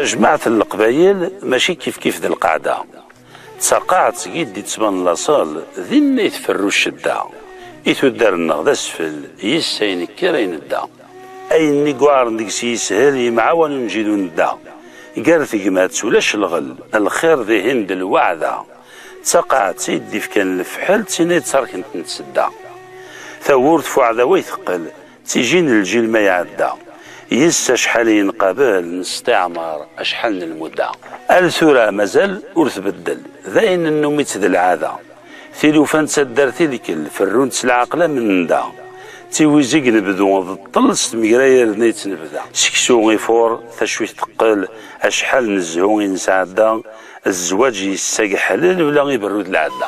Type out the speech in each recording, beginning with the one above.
جماعة القبايل ماشي كيف ذي القعدة، تساقعت سقيد تبان لاصال ذي يتفروا الشدة، يتودر النغ اسفل يساين كيرين الدا، أين نقوار ندقس يسهل يمعاون نجيدو ندا، قال ثقمات ولاش الغل الخير ذي هند الوعدة، تساقعت سيدي في كان الفحل تسيني تساركنت نتسدا، ثورت فوعدة ويثقل تيجين الجيل ما يعدى، يسا شحال ينقابل نستعمر اشحال المدة، الثورة مازال ور تبدل ذاين النوميت ذي العادة، ثيلوفان تسدر تيلكل فرون تسلعقله من دا، تيويزيق نبدو ضطلس مقراير نيت نبدا، سكسو غيفور تشوي تقل اشحال نزهو ينسعدا، الزواج يساق حلال ولا غيبرود العادة.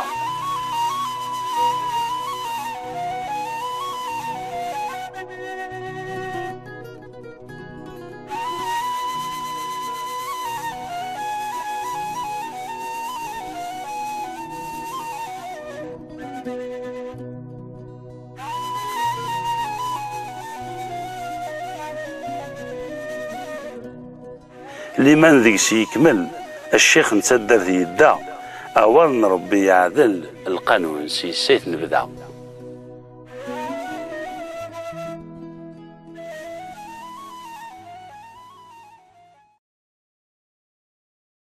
لمن ذيك يكمل الشيخ نتسدر ذي يدا أول نربي يعدل القانون سي سيت نبدا.